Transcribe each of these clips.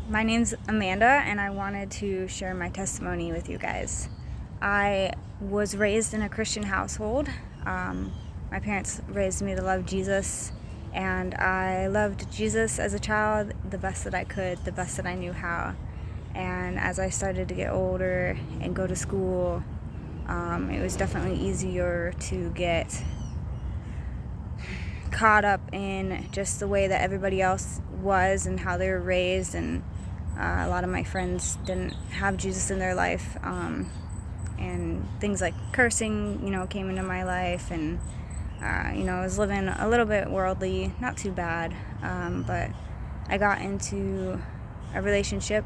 My name's Amanda, and I wanted to share my testimony with you guys. I was raised in a Christian household. My parents raised me to love Jesus, and I loved Jesus as a child the best that I could, the best that I knew how. And as I started to get older and go to school, it was definitely easier to get caught up in just the way that everybody else was and how they were raised, and a lot of my friends didn't have Jesus in their life, and things like cursing, came into my life, and I was living a little bit worldly, not too bad, but I got into a relationship,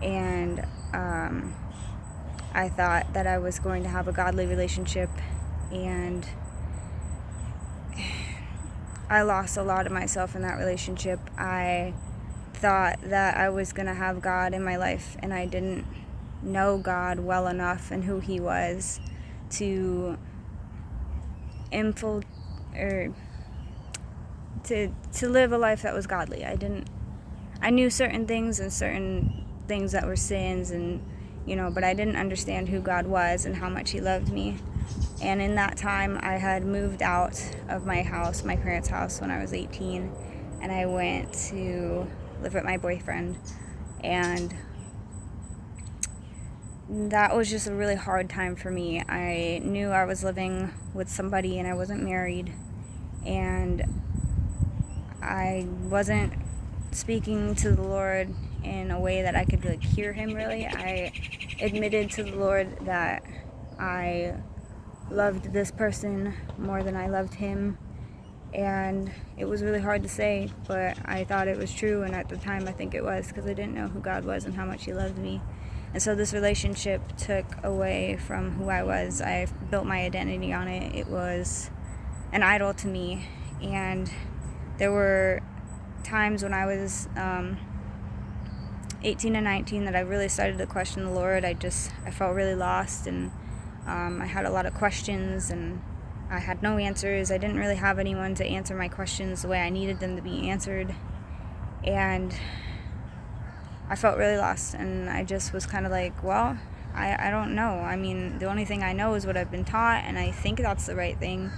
and I thought that I was going to have a godly relationship, and I lost a lot of myself in that relationship. I thought that I was going to have God in my life, and I didn't know God well enough and who He was to to live a life that was godly. I knew certain things and certain things that were sins, and but I didn't understand who God was and how much He loved me. And in that time, I had moved out of my house, my parents' house, when I was 18, and I went to live with my boyfriend. And that was just a really hard time for me. I knew I was living with somebody and I wasn't married, and I wasn't speaking to the Lord in a way that I could hear Him really. I admitted to the Lord that I loved this person more than I loved him, and it was really hard to say, but I thought it was true, and at the time I think it was, because I didn't know who God was and how much He loved me. And so this relationship took away from who I was. I built my identity on it. It was an idol to me, and there were times when I was 18 and 19 that I really started to question the Lord. I felt really lost, and I had a lot of questions, and I had no answers. I didn't really have anyone to answer my questions the way I needed them to be answered, and I felt really lost, and I just was kind of like, well, I don't know. I mean, the only thing I know is what I've been taught, and I think that's the right thing,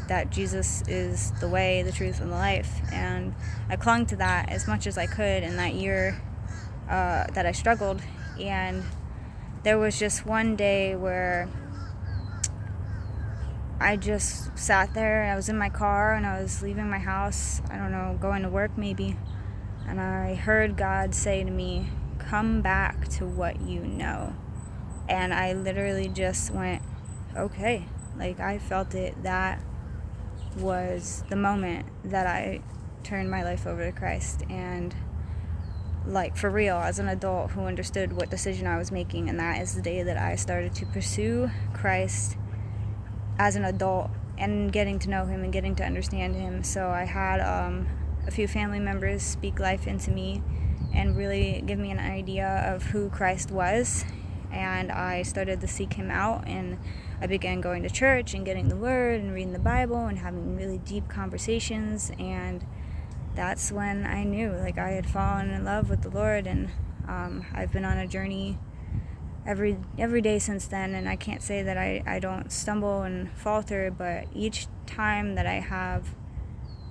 that Jesus is the way, the truth, and the life. And I clung to that as much as I could in that year that I struggled. And there was just one day where I just sat there. I was in my car and I was leaving my house, I don't know, going to work maybe, and I heard God say to me, "Come back to what you know." And I literally just went, okay. I felt it. That was the moment that I turned my life over to Christ, and for real, as an adult who understood what decision I was making. And that is the day that I started to pursue Christ as an adult, and getting to know Him and getting to understand Him. So I had a few family members speak life into me and really give me an idea of who Christ was, and I started to seek Him out, and I began going to church and getting the Word and reading the Bible and having really deep conversations. And that's when I knew I had fallen in love with the Lord, and I've been on a journey every day since then. And I can't say that I don't stumble and falter, but each time that I have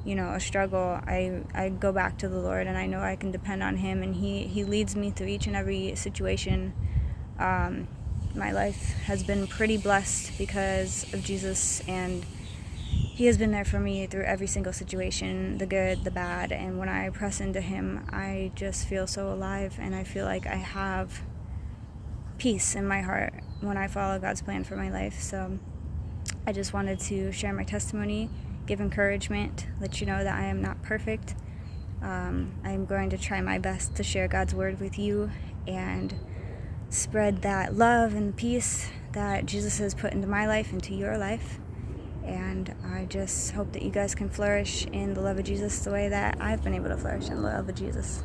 a struggle, I go back to the Lord, and I know I can depend on Him, and He leads me through each and every situation. My life has been pretty blessed because of Jesus, and He has been there for me through every single situation, the good, the bad. And when I press into Him, I just feel so alive, and I feel like I have peace in my heart when I follow God's plan for my life. So I just wanted to share my testimony, give encouragement, let you know that I am not perfect. I'm going to try my best to share God's word with you and spread that love and peace that Jesus has put into my life, into your life. And I just hope that you guys can flourish in the love of Jesus the way that I've been able to flourish in the love of Jesus.